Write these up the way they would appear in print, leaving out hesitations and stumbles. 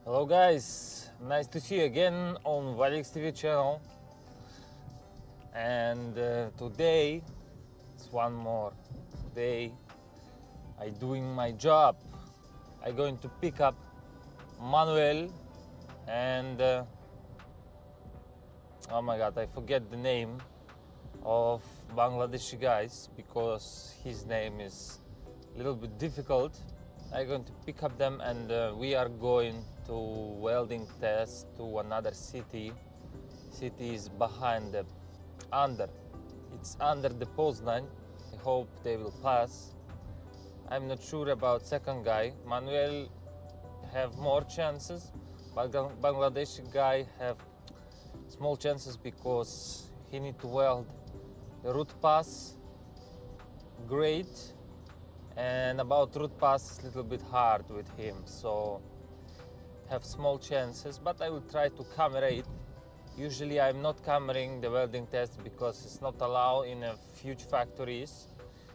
Hello guys, nice to see you again on vadix-tv channel. And today it's one more day I doing my job. I going to pick up Manuel and oh my god, I forget the name of Bangladeshi guys because his name is a little bit difficult. I'm going to pick up them and we are going to welding test to another city. City is behind the it's under the Poznan. I hope they will pass. I'm not sure about second guy. Manuel have more chances, but Bangladeshi guy have small chances because he need to weld the root pass great, and about root pass is a little bit hard with him, so have small chances, but I will try to camera it. Usually I'm not cameraing the welding test because it's not allowed in a huge factories,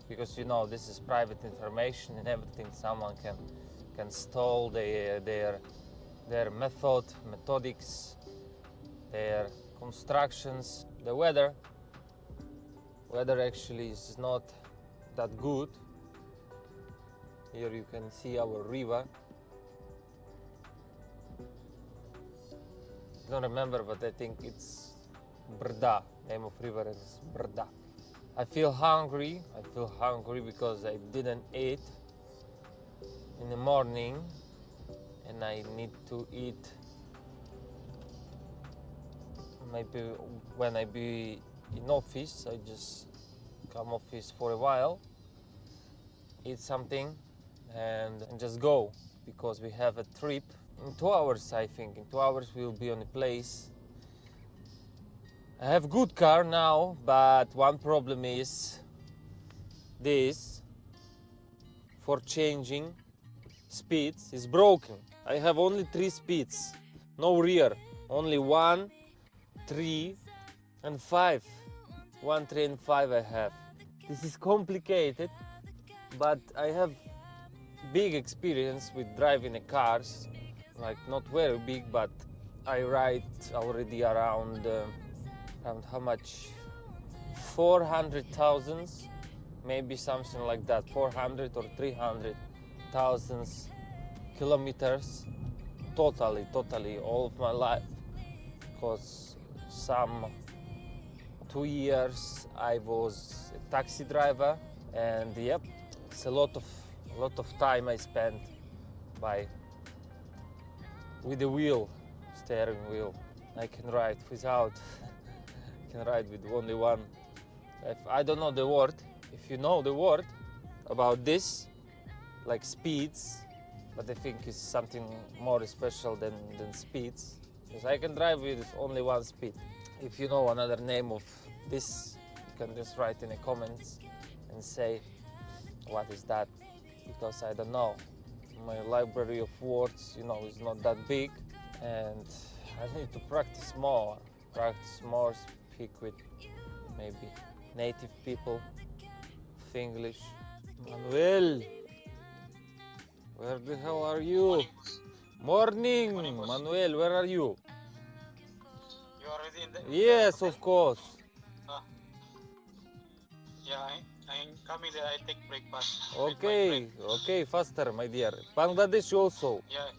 because you know this is private information and everything. Someone can steal their methodics, their constructions. The weather actually is not that good. Here you can see our river. I don't remember, but I think it's Brda. Name of river is Brda. I feel hungry because I didn't eat in the morning and I need to eat maybe when I be in office. I just come office for a while, eat something and just go, because we have a trip in 2 hours. I think in 2 hours we'll be on a place. I have good car now, but one problem is this for changing speeds is broken. I have only 3 speeds, no rear, only 1, 3 and 5. 1, 3 and 5 I have. This is complicated, but I have big experience with driving a cars, like not very big, but I ride already around how much, 400,000, maybe something like that, 400 or 300,000 kilometers totally all of my life, because some 2 years I was a taxi driver, and yep, it's a lot of time I spent with the wheel, steering wheel. I can ride without I can ride with only one. If I don't know the word, if you know the word about this, like speeds, but I think it's something more special than speeds, because I can drive with only one speed. If you know another name of this, you can just write in the comments and say what is that, because I don't know. My library of words, you know, is not that big, and I need to practice more, speak with maybe native people of English. Manuel, where the hell are you? Morning, Manuel, where are you? You already in the Yes, hotel? of course. Yeah, I'm coming there. I take breakfast with my Okay, friend. okay, faster, my dear. Bangladesh also. Yeah.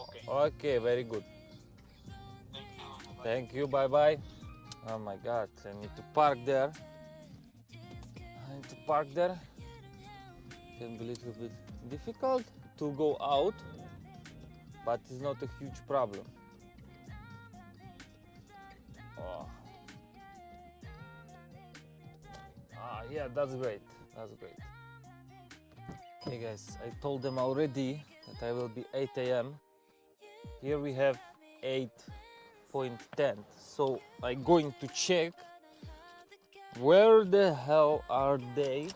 Okay. Okay, very good. Thank you. Bye. Thank you, bye bye. Oh my god, I need to park there. Can be a little bit difficult to go out, but it's not a huge problem. Oh. Yeah, that's great. Okay guys, I told them already that I will be 8 a.m. Here we have 8:10. So I'm going to check where the hell are they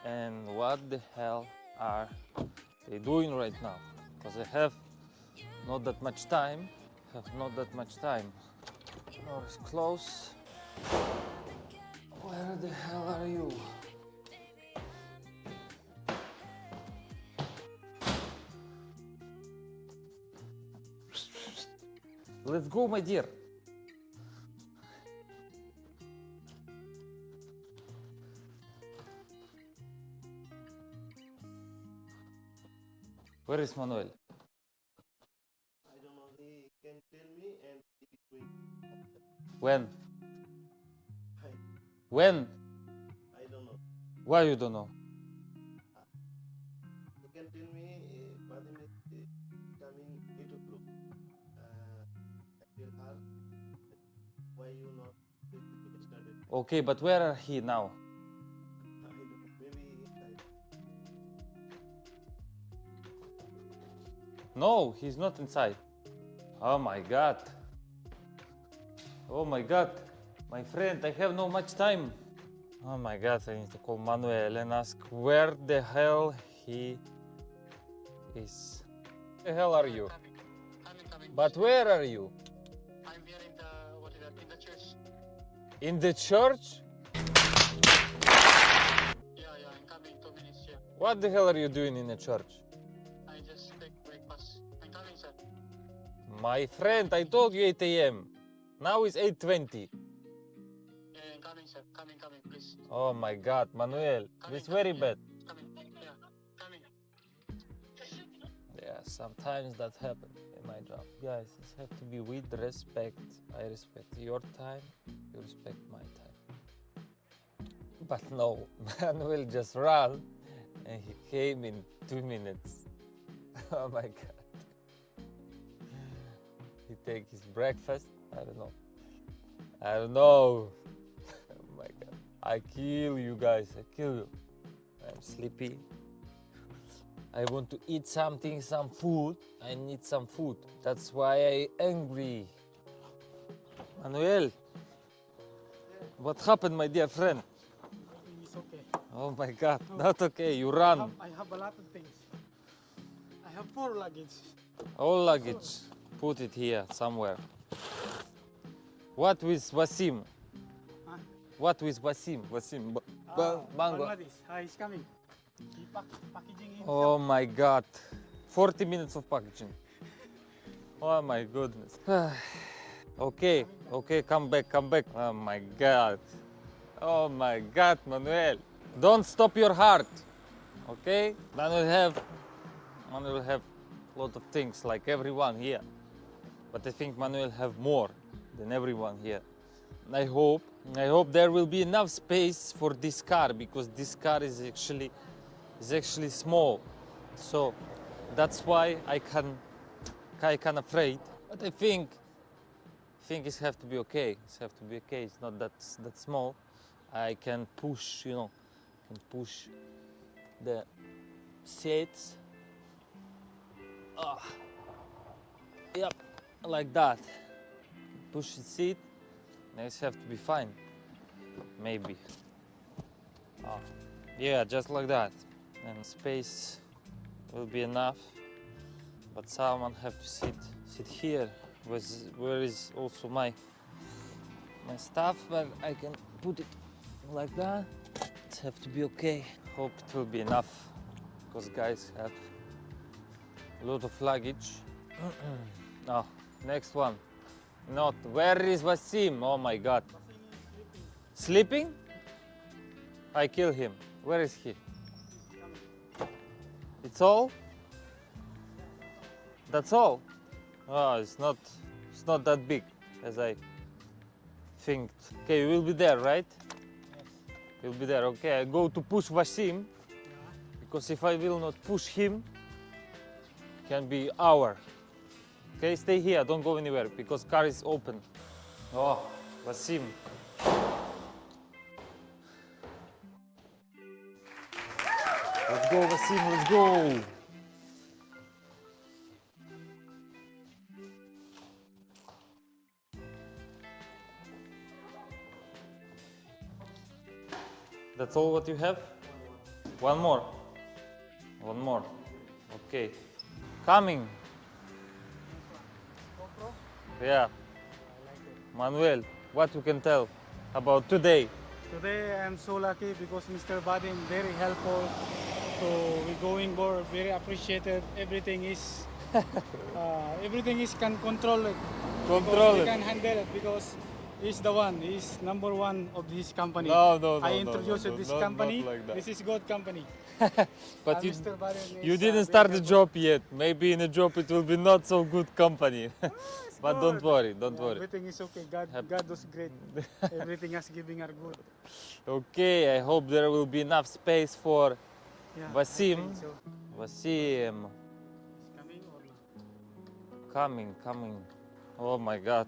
and what the hell are they doing right now, because I have not that much time. Door is close. Where the hell are you? Let's go, my dear. Where is Manuel? I don't know. He can tell me and he is going. When? I, When? I don't know. Why you don't know? He can tell me Vadim is coming 8 o'clock. I tell her why you not started. Okay, but where are he now? I don't know. Maybe inside. No, he's not inside. Oh my God. Oh my God. My friend, I have no much time. Oh my God, I need to call Manuel and ask where the hell he is. Where the hell are you? Coming. But where are you? I'm here in the in the church. In the church? Yeah, I'm coming 2 minutes. Yeah, What the hell are you doing in the church? I just take breakfast. I'm coming, sir. My friend, I told you 8 a.m. Now it's 8:20. Yeah, I'm coming, sir. Coming, please. Oh my God, Manuel, this is very bad. Coming. Yeah, coming. Yeah, sometimes that happens in my job. Guys, it has to be with respect. I respect your time, you respect my time. But no, Manuel just ran and he came in 2 minutes. Oh my God. He take his breakfast. I don't know. Oh my God. I kill you guys. I kill you. I'm sleepy. I want to eat something, some food. I need some food. That's why I angry. Manuel, what happened, my dear friend? It's okay. Oh my God, not okay. You run. I have a lot of things. I have 4 luggage. All luggage. Put it here somewhere. What with Wasim? Huh? What with Wasim? Wasim, Bango. Bangladesh. He's coming. He packaging in. Oh my God. 40 minutes of packaging. Oh my goodness. Okay, come back. Oh my God. Oh my God, Manuel. Don't stop your heart. Okay? Manuel will have a lot of things like everyone here. But I think Manuel have more than everyone here. I hope there will be enough space for this car, because this car is actually small. So that's why I can afraid. But I think it have to be okay. It have to be okay. It's not that small. I can push, push the seats. Yep, like that. Push the seat. Next have to be fine. Maybe. Yeah, just like that. And space will be enough. But someone have to sit here. Where is also my stuff, but I can put it like that. It have to be okay. Hope it will be enough, because guys have a lot of luggage. Next one. Not. Where is Wasim? Oh my God. Sleeping? I kill him. Where is he? It's all? That's all? Oh, it's not that big as I think. Okay, you will be there, right? Yes. You'll be there. Okay, I go to push Wasim, because if I will not push him, can be hour. Okay, stay here, don't go anywhere, because car is open. Oh, Wasim. Let's go, Wasim, let's go. That's all what you have? One more. One more. Okay. Coming. Yeah. Manuel, what you can tell about today? Today I am so lucky because Mr. Vadim very helpful. So we going more very appreciated. Everything is Everything is can control it. Control He it. can handle it because he's the one. He's number one of this company. No, I introduced this company. Not like that. This is good company. But Mr. Baden you is, didn't very start the helpful. job yet. Maybe in a job it will be not so good company. It's But don't good. worry, don't Yeah, worry. Everything is okay. God was great. Everything is giving are good. Okay, I hope there will be enough space for Yeah, Wasim. I think so. Wasim, It's coming or not? coming. Oh my God.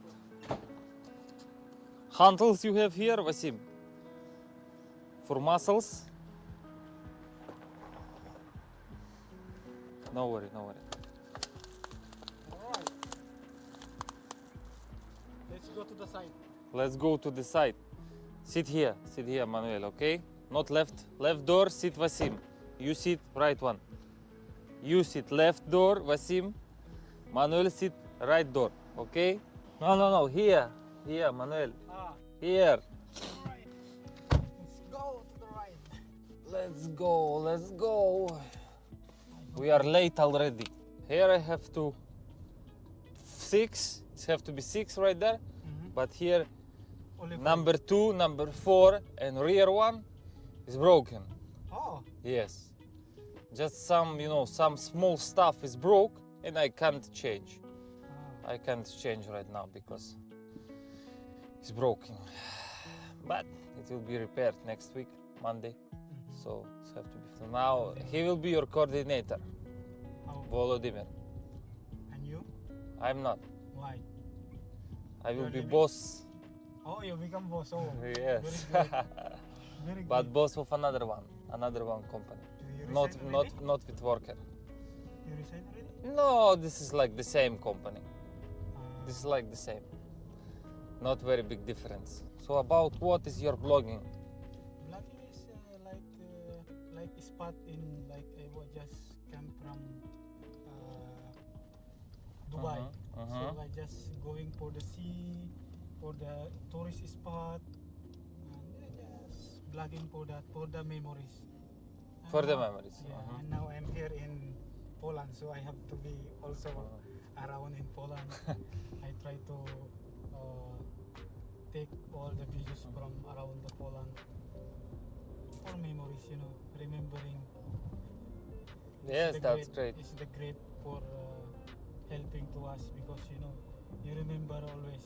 Handles you have here, Wasim? For muscles? No worry. All right. Let's go to the side. Let's go to the side. Sit here, Manuel, okay? Not left door, sit Wasim. You sit right one. You sit left door, Wasim. Manuel sit right door, okay? No, here, Manuel, Ah, here. all right. Let's go to the right. Let's go. We are late already. Here I have to 6, it have to be 6 right there. But here Only five. number 2, number 4 and rear one is broken. Oh, Yes. Just some, some small stuff is broke and I can't change. I can't change right now because it's broken. But it will be repaired next week, Monday. So it have to be. So now he will be your coordinator, how? Volodymyr. And you? I'm not. Why? I will You're be leaving? boss. Oh, you become boss. Oh, Yes. Very good. Very But good. boss of another one company. Do you Not resign not already? not with worker. You resign already? No, this is like the same company. Ah, This is like the same. Not very big difference. So about what is your blogging? Blogging is like a spot in like I was just come from Dubai. So I just going for the sea, for the tourist spot, and just blogging for that, for the memories. And For the now- memories. Yeah, and now I'm here in Poland, so I have to be also around in Poland. I try to take all the videos from around the Poland for memories, remembering. Yes, that's great. It's the great for helping to us because you remember always.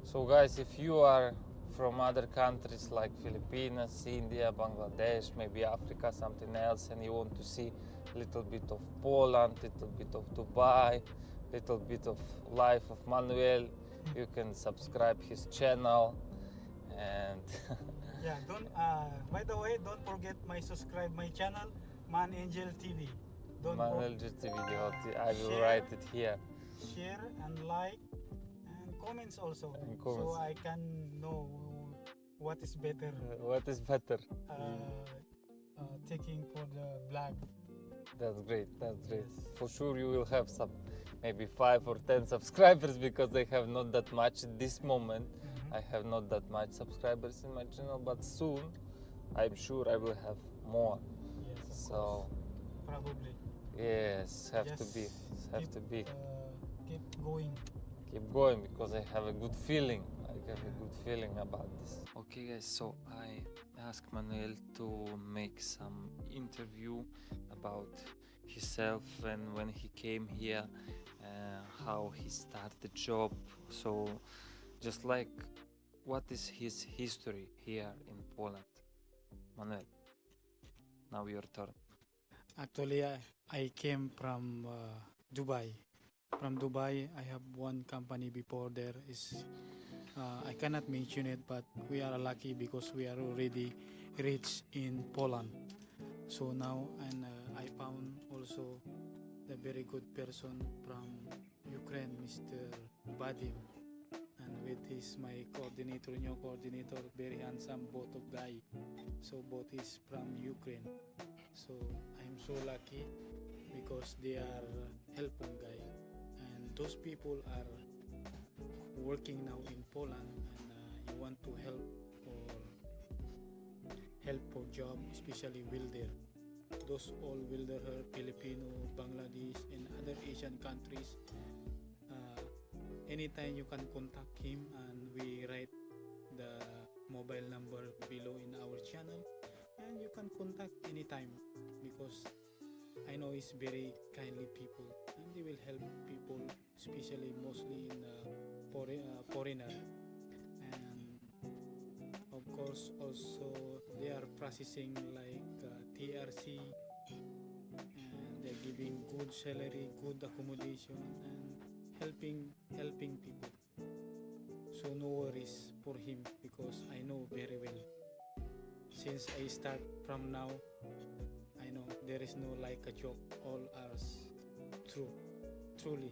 So guys, if you are from other countries like Philippines, India, Bangladesh, maybe Africa, something else, and you want to see a little bit of Poland, little bit of Dubai, little bit of life of Manuel, you can subscribe his channel and Yeah, don't. By the way, don't forget subscribe my channel, Man Angel TV. Don't Manuel just the video. I will share. write it here. Share and like and comments also, And so comments. I can know what is better. What is better? Taking for the blog. That's great. That's great. Yes. For sure, you will have some, maybe 5 or 10 subscribers because I have not that much at this moment. I have not that much subscribers in my channel, but soon, I'm sure I will have more. Yes, of So, course. Probably. yes, have to Just be. keep going. Keep going because I have a good feeling. I have a good feeling about this. Okay, guys. So I asked Manuel to make some interview about himself and when he came here, how he started the job. So, just like, what is his history here in Poland? Manuel, now your turn. Actually, I came from Dubai. From Dubai, I have one company before there is. I cannot mention it, but we are lucky because we are already rich in Poland. So now, and I found also the very good person from Ukraine, Mr. Vadim, and with his my coordinator, new coordinator, very handsome both of guy. So both is from Ukraine. So I'm so lucky because they are helpful guy, and those people are working now in Poland, and you want to help for job, especially welder. those all welder here, Filipino, Bangladesh, and other Asian countries. Anytime you can contact him, and we write the mobile number below in our channel, and you can contact anytime, because I know he's very kindly people, and they will help people, especially mostly in foreigner. And of course also they are processing like TRC, and they're giving good salary, good accommodation, and helping people. So no worries for him, because I know very well. Since I start from now, I know there is no like a joke, all are true, truly.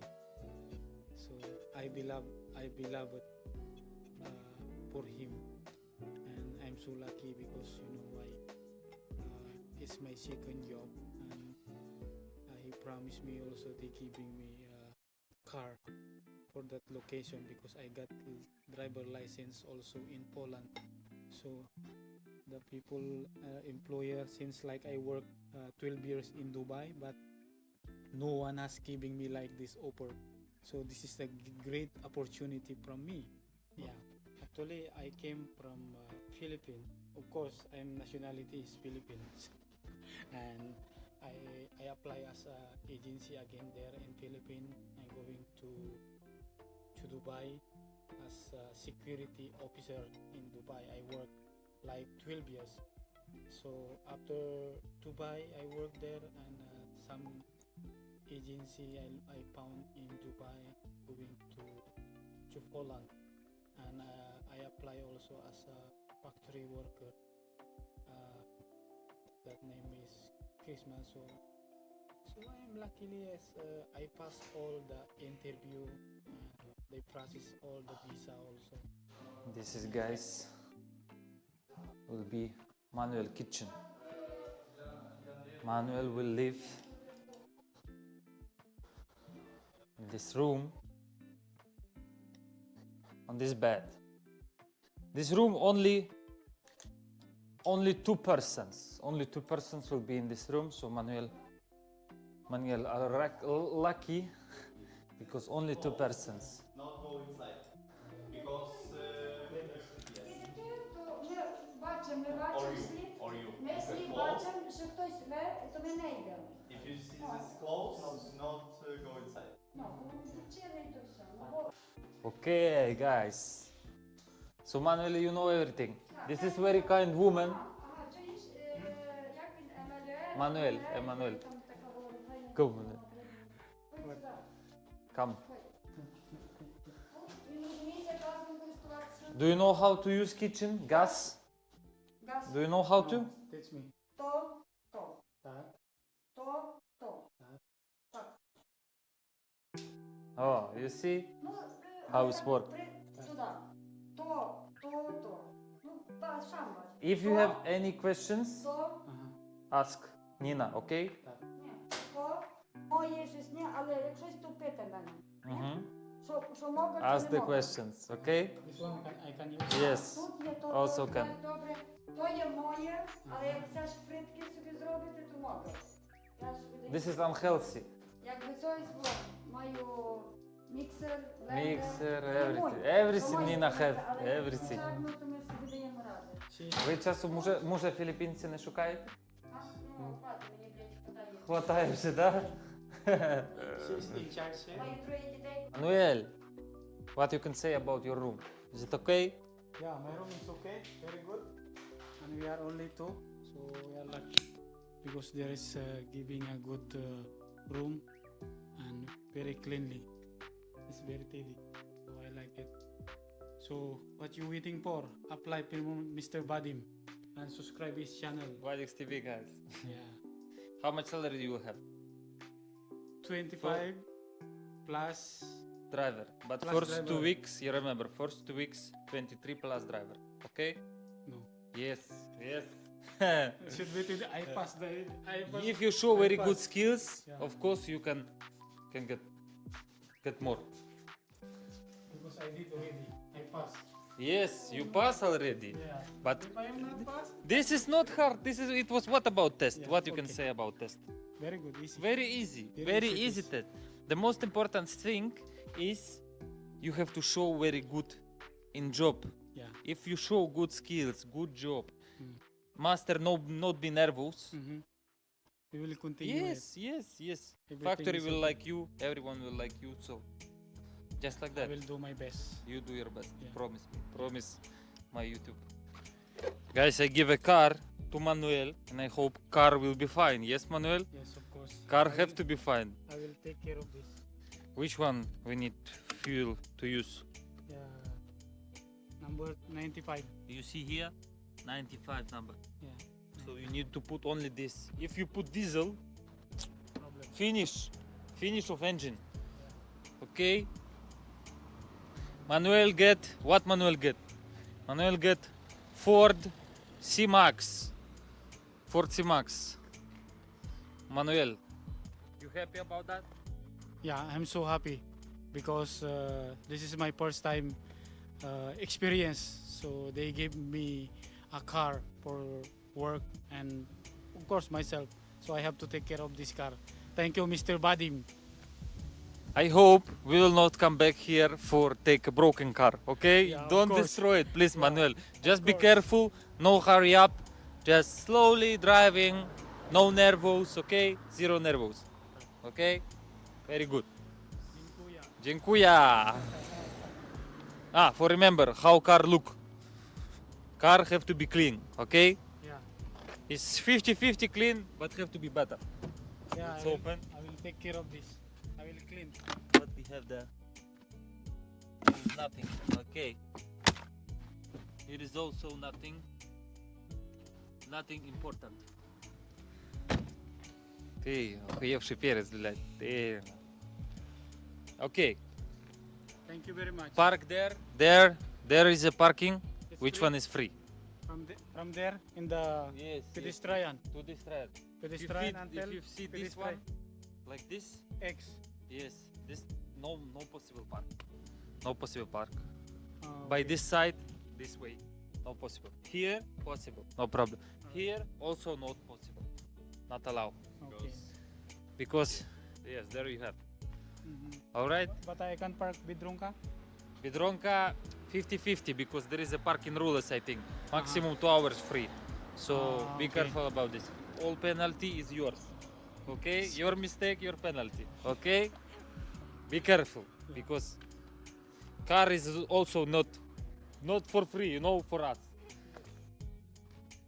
So I beloved for him, and I'm so lucky, because you know why. It's my second job, and he promised me also they giving me a car for that location, because I got driver license also in Poland. So the people employer, since like I work 12 years in Dubai, but no one has giving me like this offer. So this is a great opportunity from me. Yeah, actually I came from Philippines. Of course, I'm nationality is Philippines, and I apply as a agency again there in Philippines. I'm going to Dubai as a security officer in Dubai. I work like 12 years. So after Dubai, I work there, and some agency I found in Dubai, going to Poland, and I apply also as a factory worker. That name is Christmas. So I am luckily as I passed all the interview. They process all the visa also. This is, guys, will be Manuel kitchen. Manuel will live in this room on this bed. This room only 2 persons. Only 2 persons will be in this room. So Manuel are lucky because only 2 persons. Not go inside. Because Kiedy ty, to my бачимо, всі. or you. Ми If всі you're close, бачимо, що хтось то ми не йдемо. if you see this close, not go inside. Ну, ми вчили і то все. Ну, бо Okay, guys. So Manuel, you know everything. This is very kind woman. Ага, чуєш, як він, Еммануель. Там така говорить, файна. Come, Manuel. Ходь сюди. Come. Він розуміється газом користуватися. Do you know how to use kitchen? Gas? Газ. Do you know how to? Teach me. То. Так. То. Так. Так. Oh, you see? Ну, How it's work? Туди. То. Ну, сам бач. If you have any questions, То. ask Nina, okay? Ні. То. Моє щось ні, але як щось то пити мене. Що можна, Ask чи не the можна. questions, okay? This one I can use. Yes. Тут є то, Also то, can. добре. То є моє, але як chcеш фритки собі зробити, то можна. Я ж видаю. This is unhealthy. Якби це було, маю міксер, блендер. Mixer, то є моє. everything То моє Nina зробити, have, але як everything. спочатку, то ми собі даємо ради. Ви часу може філіппінці не шукаєте? А, ну, хватить, мені, блядь, хватає. Хватає вже, да? She's in charge here. Маю 3 дітей. Manuel, what you can say about your room? Is it okay? Yeah, my room is okay, very good. And we are only 2, so we are lucky. Because there is giving a good room and very cleanly. It's very tidy, so I like it. So what you waiting for? Apply Mr. Vadim and subscribe his channel. vadix-tv, guys. Yeah, How much salary do you have? 25 plus. Driver. But Plus first driver. 2 weeks, you remember, first 2 weeks, 23 plus driver. Okay? No, Yes. Yes. should be I pass the. I pass. If you show I very good pass. skills, Yeah. of course you can get more. Because I did already. I passed. Yes, you pass already. Yeah. But If I am not pass, this is not hard. It was what about test? Yeah, What you can okay. say about test? very good, easy. Very easy. Very Very easy easy test. test. The most important thing is you have to show very good in job. Yeah. If you show good skills, good job, Mm. master not be nervous. Mm-hmm. We will continue Yes, yes. Everything Factory is will okay. like you. Everyone will like you. So just like it. I that. will do my best. You do your best. Yeah. Promise me. Promise my YouTube. Guys, I give a car to Manuel and I hope car will be fine. Yes, Manuel? Yes, of course. Car I have will, to be fine. I will take care of this. Which one we need fuel to use? Yeah. Number 95. You see here, 95 number. Yeah. So you need to put only this. If you put diesel, Problem. finish of engine. Okay. Manuel get what? Manuel get Ford C-Max. Ford C-Max. Manuel, you happy about that? Yeah, I'm so happy because this is my first time experience. So they gave me a car for work and of course myself. So I have to take care of this car. Thank you, Mr. Vadim. I hope we will not come back here for take a broken car. Okay? Yeah, of Don't course. destroy it, please, Yeah, Manuel. Just be course. careful. No hurry up. Just slowly driving. No nervous. Okay? Zero nervous. Okay? Very good. Dziękuję. For remember how car look. Car have to be clean. Okay? Yeah, It's 50-50 clean, but have to be better. yeah. It's open. I will take care of this. I will clean. What we have there? Nothing. Okay. It is also nothing. Nothing important. Ты охуевший перец, блядь. Ты. Okay. Thank you very much. Park there. There is a parking. It's Which free. one is free? From there in the Yes. pedestrian. To this right. Pedestrian until If you see this pedestrian. one, like this, X. yes, this no possible park. No possible park. By Okay. this side, this way, no possible. Here, possible, no problem. Here, also not possible, not allowed. Okay. Because, yes, there you have. Mhm. All right, But I can park Bidronka. Bidronka 50-50 because there is a parking rules, I think. Maximum 2 hours free. So be Okay. careful about this. All penalty is yours. Okay, your mistake, your penalty. Okay, be careful because car is also not for free, you know, for us.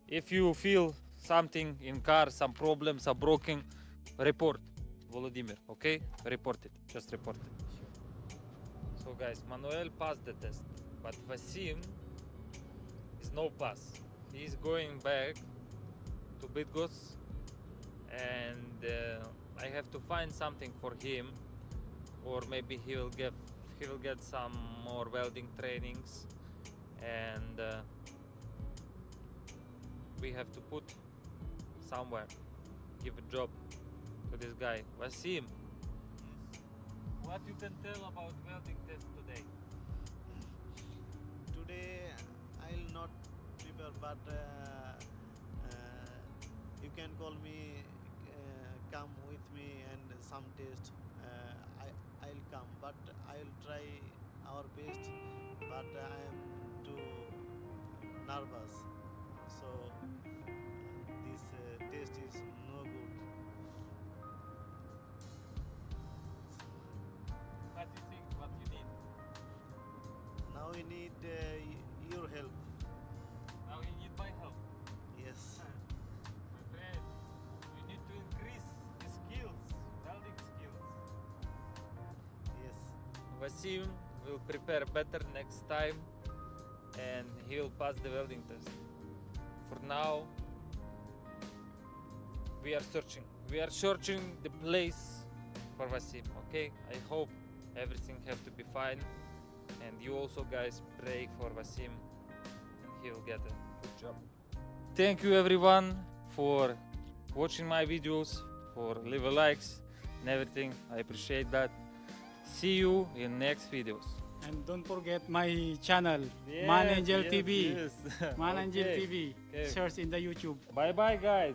If you feel something in car, some problems are broken, report Volodymyr. Okay, report it. Just report it. So guys, Manuel passed the test, but Wasim is no pass. He is going back to Bydgoszcz, and I have to find something for him, or maybe he will get some more welding trainings, and we have to put somewhere, give a job to this guy. Wasim, what you can tell about welding test today? Today I'll not prepare, but you can call me, come with me and some test. I'll come, but I'll try our best. But I am too nervous, so this test is no good. What do you think? What you need? Now we need your help. Now you need my help. Yes. My friend, you need to increase the skills, welding skills. Yes. Wasim will prepare better next time and he will pass the welding test. For now, we are searching. We are searching the place for Wasim, okay? I hope everything have to be fine. And you also guys pray for Wasim and he will get a good job. Thank you everyone for watching my videos, for leave a likes and everything. I appreciate that. See you in next videos. And don't forget my channel, Yes, Manuel yes, TV. yes. Manuel Okay. TV. Okay. Search in the YouTube. Bye bye, guys.